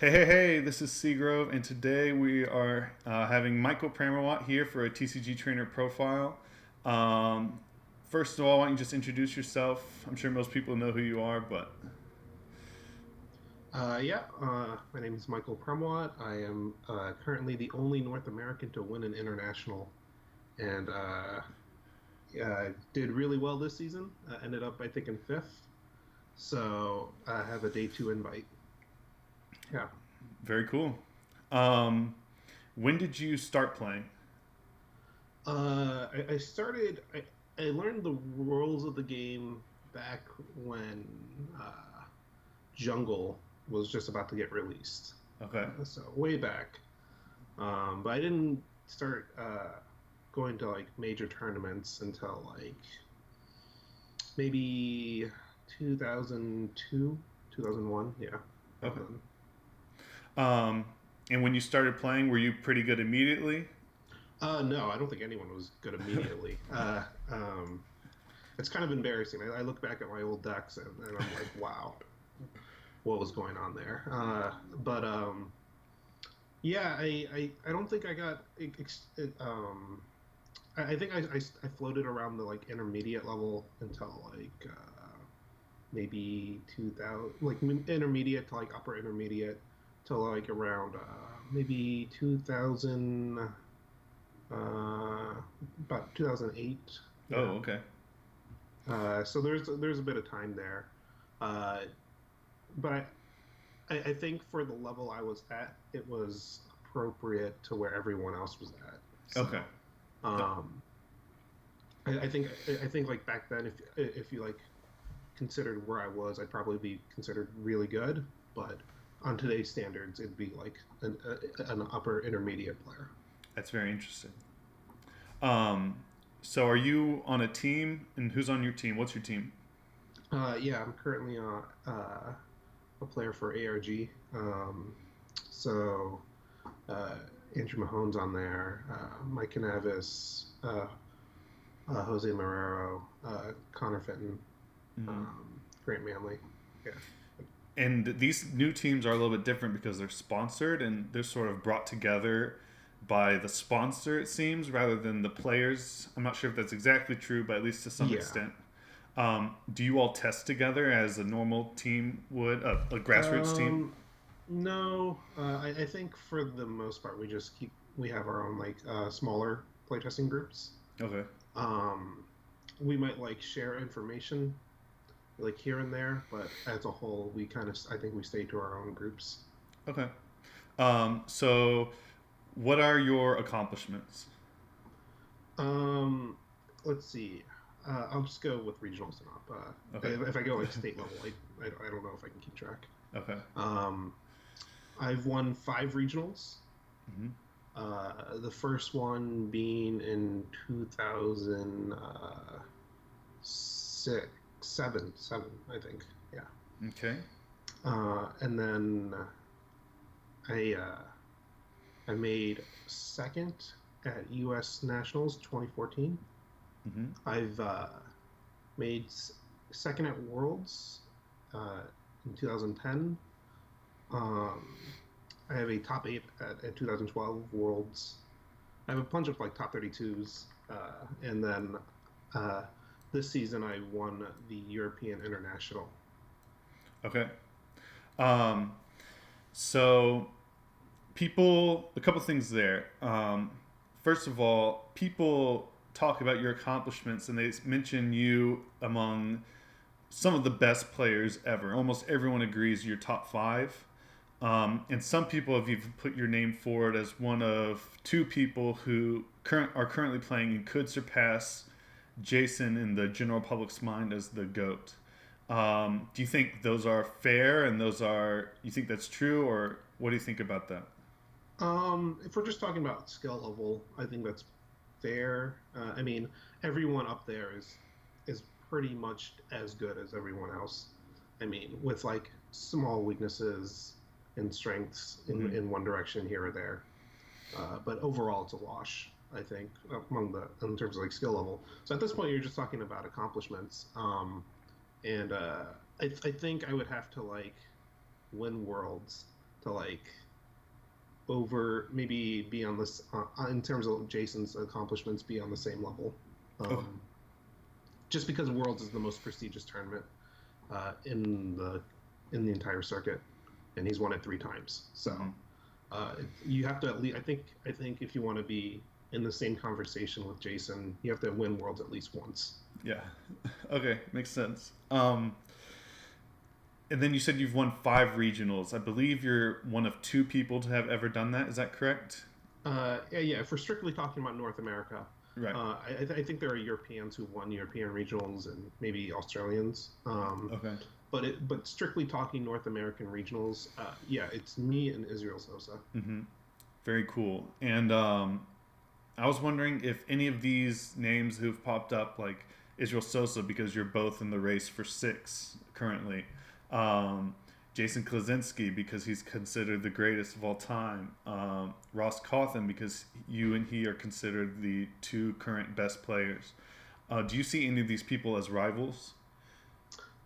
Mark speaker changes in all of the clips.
Speaker 1: Hey, this is Seagrove, and today we are having Michael Pramawat here for a TCG trainer profile. Um, First of all, why don't you just introduce yourself? I'm sure most people know who you are, but
Speaker 2: My name is Michael Pramawat. I am currently the only North American to win an international, and did really well this season. Ended up, I think, in fifth. So I have a day two invite. Yeah.
Speaker 1: very cool. Um, when did you start playing?
Speaker 2: I started. I learned the rules of the game back when Jungle was just about to get released.
Speaker 1: Okay,
Speaker 2: So way back. But I didn't start going to like major tournaments until like maybe 2002, 2001. Yeah, back
Speaker 1: okay.
Speaker 2: then.
Speaker 1: Um, and when you started playing, were you pretty good immediately?
Speaker 2: No, I don't think anyone was good immediately. It's kind of embarrassing. I look back at my old decks and I'm like, wow, what was going on there? But Yeah, I don't think I got I think I floated around the like intermediate level until like maybe 2000, like intermediate to like upper intermediate to like around maybe 2000, about 2008. Yeah.
Speaker 1: Oh, okay.
Speaker 2: So there's a bit of time there. Uh, but I think for the level I was at, it was appropriate to where everyone else was at.
Speaker 1: Okay.
Speaker 2: So um, I think like back then, if you like considered where I was, I'd probably be considered really good. But on today's standards, it'd be like an upper intermediate player.
Speaker 1: That's very interesting. Um, so are you on a team, and who's on your team? What's your team?
Speaker 2: Yeah, I'm currently a player for ARG. So uh, Andrew Mahone's on there, Mike Canavis, Jose Marrero, Connor Fenton,
Speaker 1: Mhm.
Speaker 2: Grant Manley. Yeah.
Speaker 1: And these new teams are a little bit different because they're sponsored and they're sort of brought together by the sponsor, it seems, rather than the players. I'm not sure if that's exactly true, but at least to some
Speaker 2: Yeah.
Speaker 1: extent. Do you all test together as a normal team would, a grassroots team?
Speaker 2: Um, no, I think for the most part, we have our own like smaller playtesting groups.
Speaker 1: Okay.
Speaker 2: Um, we might like share information like here and there, but as a whole, I think we stay to our own groups.
Speaker 1: Okay. So, what are your accomplishments?
Speaker 2: Um, let's see. I'll just go with regionals and up.
Speaker 1: Okay.
Speaker 2: If I go like state level, I don't know if I can keep track.
Speaker 1: Okay.
Speaker 2: Um, I've won five regionals.
Speaker 1: Hmm.
Speaker 2: The first one being in 2006, seven, I think. Yeah.
Speaker 1: Okay.
Speaker 2: And then I I made second at U.S. Nationals 2014.
Speaker 1: Hmm.
Speaker 2: I've made second at Worlds uh, in 2010. Um, I have a top eight at 2012 Worlds. I have a bunch of like top 32s, and then uh, this season I won the European International.
Speaker 1: Okay. Um, so a couple things there. First of all, people talk about your accomplishments and they mention you among some of the best players ever. Almost everyone agrees you're top five. And some people have even put your name forward as one of two people who are currently playing and could surpass Jason in the general public's mind as the GOAT. Do you think those are fair and you think that's true, or what do you think about that?
Speaker 2: If we're just talking about skill level, I think that's fair. I mean, everyone up there is pretty much as good as everyone else. I mean, with like small weaknesses and strengths
Speaker 1: Mm-hmm.
Speaker 2: in one direction here or there. But overall, it's a wash. I think among the in terms of like skill level. So at this point, you're just talking about accomplishments. And I think I would have to like win worlds to like over maybe be on this in terms of Jason's accomplishments, be on the same level.
Speaker 1: Oh,
Speaker 2: Just because Worlds is the most prestigious tournament in the entire circuit, and he's won it 3 times. So
Speaker 1: mhm.
Speaker 2: you have to at least. I think if you want to be in the same conversation with Jason, you have to win Worlds at least once.
Speaker 1: Yeah. Okay, makes sense. And then you said you've won 5 regionals. I believe you're one of 2 people to have ever done that. Is that correct?
Speaker 2: Yeah. If we're strictly talking about North America,
Speaker 1: Right.
Speaker 2: I think there are Europeans who won European regionals and maybe Australians.
Speaker 1: Okay.
Speaker 2: But strictly talking North American regionals, yeah, it's me and Israel Sosa.
Speaker 1: Mm-hmm. Very cool. And I was wondering if any of these names who've popped up, like Israel Sosa, because you're both in the race for 6 currently. Um, Jason Klasinski, because he's considered the greatest of all time. Ross Cawthon, because you and he are considered the 2 current best players. Do you see any of these people as rivals?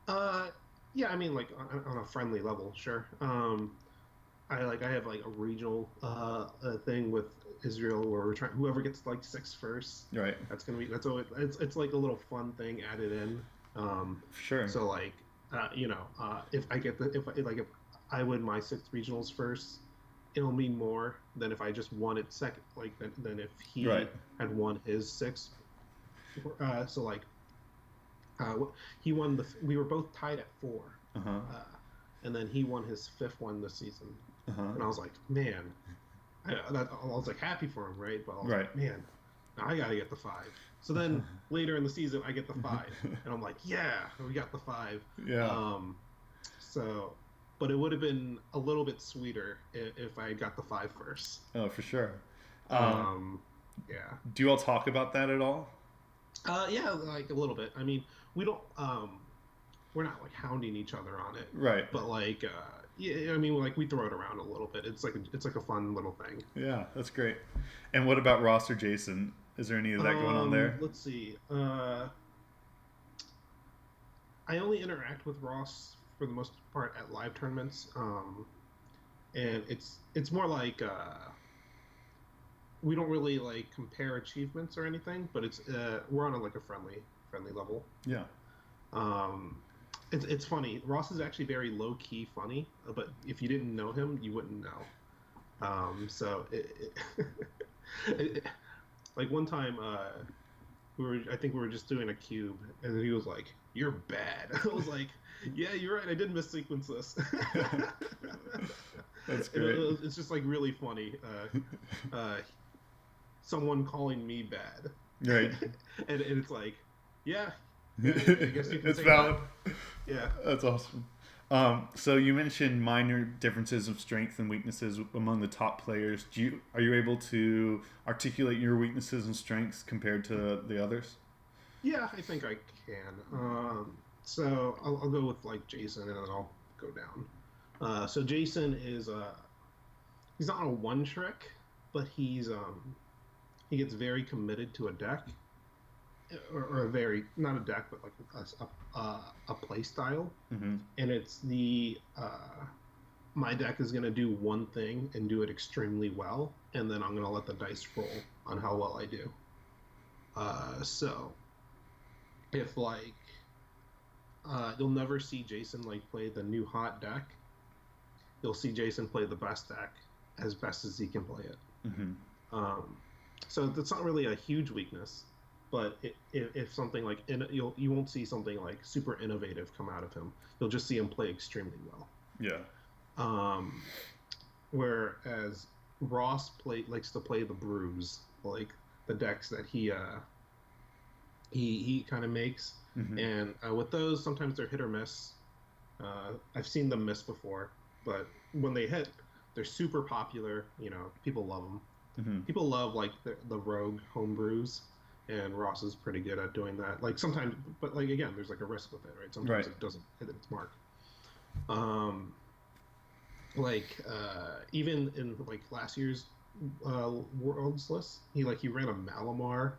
Speaker 2: Uh, yeah, I mean, like on a friendly level, sure. I have like a regional thing with Israel where we're trying whoever gets like 6 first.
Speaker 1: Right.
Speaker 2: That's always it's like a little fun thing added in.
Speaker 1: Sure.
Speaker 2: So like if I get the if I win my 6 regionals first, it'll mean more than if I just won it second. Like than if
Speaker 1: Right.
Speaker 2: he had won his 6. So like uh, he won the. We were both tied at 4,
Speaker 1: Uh huh.
Speaker 2: uh, and then he won his 5th one this season.
Speaker 1: Uh huh.
Speaker 2: And I was like, man, I was like happy for him, right? But I was
Speaker 1: Right.
Speaker 2: like, man, now I gotta get the 5. So then later in the season, I get the 5, and I'm like, yeah, we got the 5.
Speaker 1: Yeah.
Speaker 2: So, but it would have been a little bit sweeter if I got the 5 first.
Speaker 1: Oh, for sure. Um,
Speaker 2: Um, yeah.
Speaker 1: do you all talk about that at all?
Speaker 2: Yeah, like a little bit. I mean, we don't. We're not like hounding each other on it,
Speaker 1: Right.
Speaker 2: but like, yeah, I mean, like we throw it around a little bit. It's like a fun little thing.
Speaker 1: Yeah, that's great. And what about Ross or Jason? Is there any of that going on there?
Speaker 2: Let's see. I only interact with Ross for the most part at live tournaments, and it's more like we don't really like compare achievements or anything, but it's we're on like a friendly level.
Speaker 1: Yeah.
Speaker 2: Um, it's funny. Ross is actually very low key funny, but if you didn't know him, you wouldn't know. So like one time, I think we were just doing a cube, and he was like, "You're bad." I was like, "Yeah, you're right. I did missequence this."
Speaker 1: That's great.
Speaker 2: It's just like really funny. Someone calling me bad,
Speaker 1: Right.
Speaker 2: and it's like, yeah, I guess you can
Speaker 1: It's
Speaker 2: say
Speaker 1: valid.
Speaker 2: that. Yeah.
Speaker 1: That's awesome. So you mentioned minor differences of strengths and weaknesses among the top players. Are you able to articulate your weaknesses and strengths compared to the others?
Speaker 2: Yeah, I think I can. So I'll go with like Jason, and then I'll go down. So Jason is he's not a one trick, but he gets very committed to a deck, or a very not a deck, but like a play style,
Speaker 1: Mm-hmm.
Speaker 2: and it's the my deck is gonna do one thing and do it extremely well, and then I'm gonna let the dice roll on how well I do. So if like you'll never see Jason like play the new hot deck. You'll see Jason play the best deck as best as he can play it.
Speaker 1: Mm-hmm.
Speaker 2: Um, so that's not really a huge weakness, but if something like you won't see something like super innovative come out of him. You'll just see him play extremely well.
Speaker 1: Yeah.
Speaker 2: Um, whereas Ross likes to play the brews, like the decks that he kind of makes,
Speaker 1: Mm-hmm.
Speaker 2: and with those sometimes they're hit or miss. I've seen them miss before, but when they hit, they're super popular. You know, people love them.
Speaker 1: Mm-hmm.
Speaker 2: People love like the rogue homebrews, and Ross is pretty good at doing that. Like sometimes, but like again, there's like a risk with it, right? Sometimes
Speaker 1: Right.
Speaker 2: it doesn't hit its mark. Like even in like last year's Worlds list, he ran a Malamar,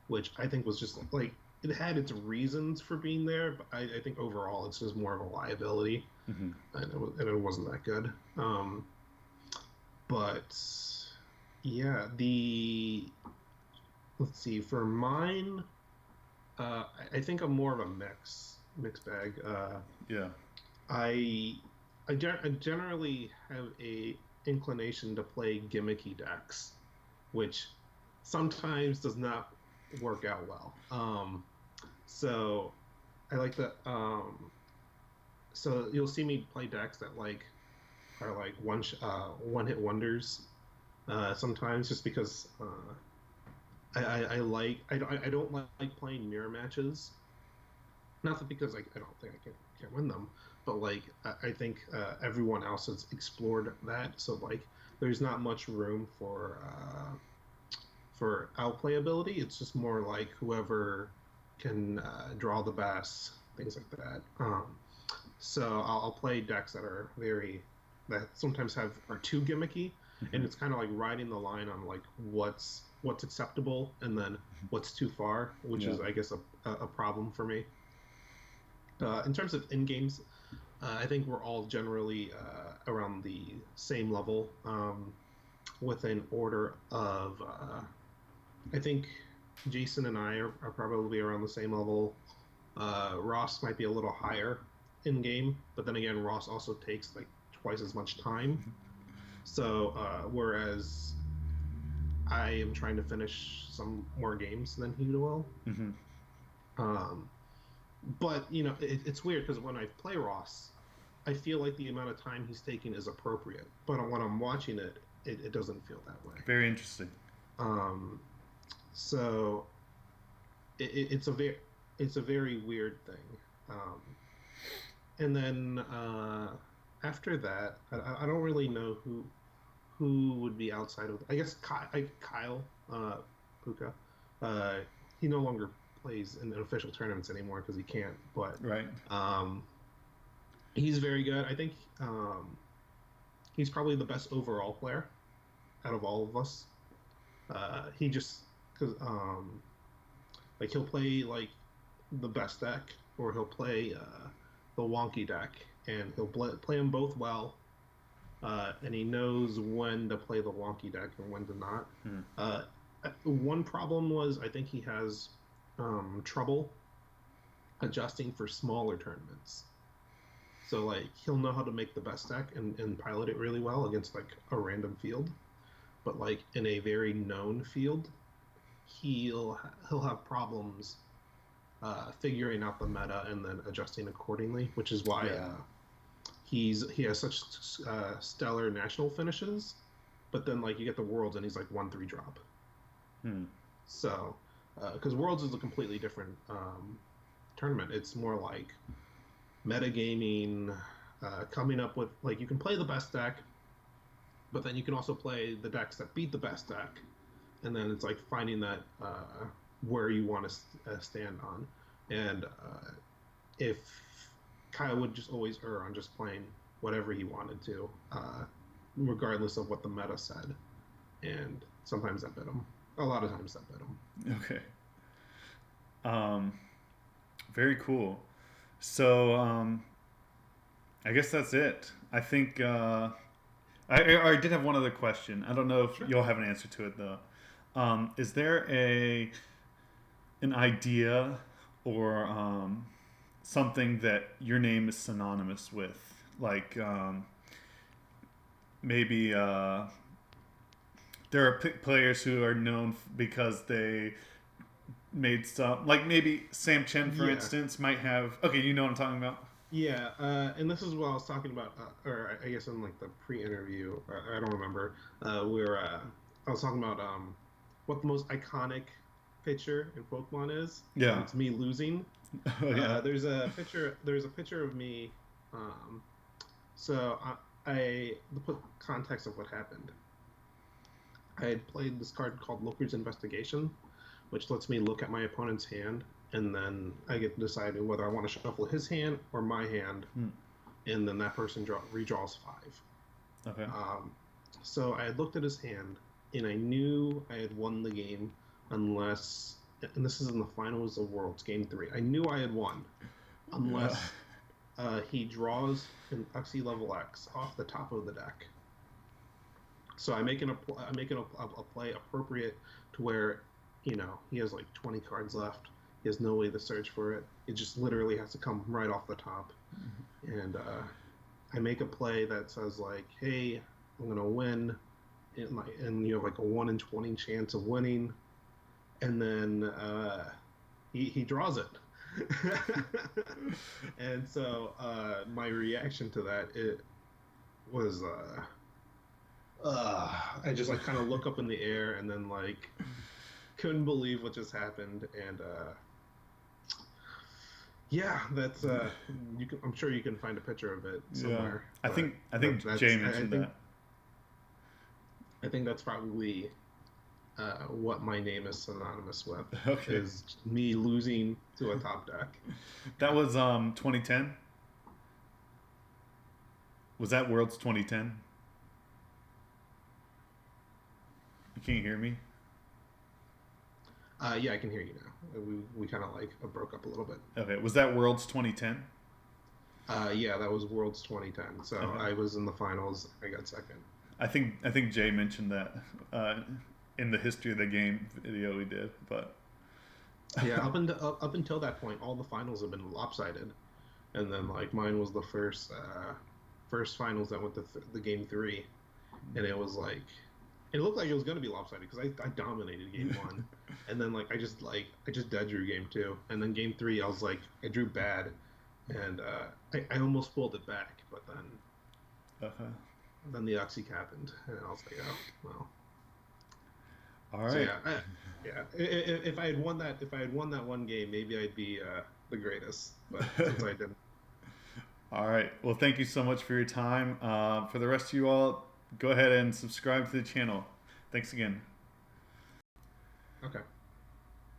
Speaker 2: which I think was just like it had its reasons for being there, but I think overall it's just more of a liability,
Speaker 1: Mm-hmm.
Speaker 2: and it wasn't that good. But yeah, the let's see. For mine, I think I'm more of a mixed bag.
Speaker 1: Yeah.
Speaker 2: I I generally have a inclination to play gimmicky decks, which sometimes does not work out well. So I like the so you'll see me play decks that like are like one hit wonders sometimes just because I like I don't like playing mirror matches. Not that because I don't think I can win them, but like I think everyone else has explored that, so like there's not much room for outplayability. It's just more like whoever can draw the best, things like that. So I'll play decks that sometimes are too gimmicky, and
Speaker 1: Hmm.
Speaker 2: it's kind of like riding the line on like what's acceptable and then what's too far, which
Speaker 1: Yeah.
Speaker 2: is I guess a problem for me. In terms of in games, I think we're all generally around the same level with an order of. I think Jason and I are probably around the same level. Ross might be a little higher in game, but then again, Ross also takes like twice as much time. So whereas I am trying to finish some more games than he will.
Speaker 1: Hmm.
Speaker 2: Um, but you know, it's weird because when I play Ross, I feel like the amount of time he's taking is appropriate, but when I'm watching it doesn't feel that way.
Speaker 1: Very interesting.
Speaker 2: Um, so it's a very weird thing. Um, and then after that, I don't really know who would be outside of. I guess Kyle Puka. Uh, he no longer plays in official tournaments anymore because he can't. But
Speaker 1: Right.
Speaker 2: um, he's very good. I think he's probably the best overall player out of all of us. He just because like he'll play like the best deck, or he'll play the wonky deck, and he'll play them both well. And he knows when to play the wonky deck and when to not.
Speaker 1: Hmm.
Speaker 2: One problem was I think he has trouble adjusting for smaller tournaments. So like he'll know how to make the best deck and pilot it really well against like a random field, but like in a very known field, he'll have problems figuring out the meta and then adjusting accordingly, which is why
Speaker 1: Yeah.
Speaker 2: he has such stellar national finishes. But then like you get the worlds and he's like 1-3 drop.
Speaker 1: Hmm.
Speaker 2: So because worlds is a completely different tournament. It's more like metagaming, coming up with like you can play the best deck, but then you can also play the decks that beat the best deck, and then it's like finding that where you want to stand on. And if Kyle would just always err on just playing whatever he wanted to, regardless of what the meta said, and sometimes that bit him. A lot of times that bit him.
Speaker 1: Okay. Very cool. So I guess that's it. I think I did have one other question. I don't know if
Speaker 2: Sure.
Speaker 1: you'll have an answer to it though. Is there a an idea or something that your name is synonymous with? Like maybe there are players who are known because they made some, like maybe Sam Chen, for
Speaker 2: Yeah,
Speaker 1: instance, might have. Okay, you know what I'm talking about.
Speaker 2: yeah, and this is what I was talking about, or I guess in like the pre-interview, I don't remember, where I was talking about what the most iconic picture in Pokemon is, and
Speaker 1: Yeah.
Speaker 2: it's me losing.
Speaker 1: Oh yeah.
Speaker 2: There's a picture of me. Um, so to put context of what happened, I had played this card called Looker's Investigation, which lets me look at my opponent's hand, and then I get to decide whether I want to shuffle his hand or my hand,
Speaker 1: Hmm.
Speaker 2: and then that person redraws five.
Speaker 1: Okay.
Speaker 2: Um, so I had looked at his hand, and I knew I had won the game unless, and this is in the finals of Worlds, Game 3. I knew I had won
Speaker 1: Yeah.
Speaker 2: unless he draws an Uxie level X off the top of the deck. So I'm making a play appropriate to where, he has like 20 cards left. He has no way to search for it. It just literally has to come right off the top. And I make a play that says like, "Hey, I'm gonna win," and you have like a 1 in 20 chance of winning, and then he draws it. And so my reaction to that, it was I just like kind of look up in the air and then like couldn't believe what just happened. And yeah, that's I'm sure you can find a picture of it
Speaker 1: Yeah,
Speaker 2: somewhere.
Speaker 1: I
Speaker 2: But
Speaker 1: think I think Jay mentioned that.
Speaker 2: I think that's probably what my name is synonymous with,
Speaker 1: Okay,
Speaker 2: is me losing to a top deck.
Speaker 1: that was 2010. Was that Worlds 2010? You can't hear me.
Speaker 2: Yeah, I can hear you now. We kind of like broke up a little bit.
Speaker 1: Okay, was that Worlds 2010?
Speaker 2: Yeah, that was Worlds 2010. So
Speaker 1: Okay,
Speaker 2: I was in the finals. I got second.
Speaker 1: I think Jay mentioned that in the history of the game video we did, but
Speaker 2: Yeah, up until that point, all the finals have been lopsided, and then like mine was the first finals that went to the game three, and it was like it looked like it was gonna be lopsided because I dominated game one, and then I just dead drew game two, and then game three I was like I drew bad, and I almost pulled it back, but
Speaker 1: uh,
Speaker 2: then the Oxy happened, and I was like, oh well.
Speaker 1: all
Speaker 2: So
Speaker 1: right.
Speaker 2: yeah, yeah. If I had won that one game, maybe I'd be the greatest. But since I didn't,
Speaker 1: All right. Well, thank you so much for your time. For the rest of you all, go ahead and subscribe to the channel. Thanks again.
Speaker 2: okay,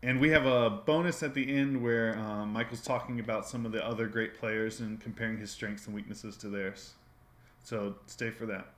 Speaker 1: And we have a bonus at the end where Michael's talking about some of the other great players and comparing his strengths and weaknesses to theirs. So stay for that.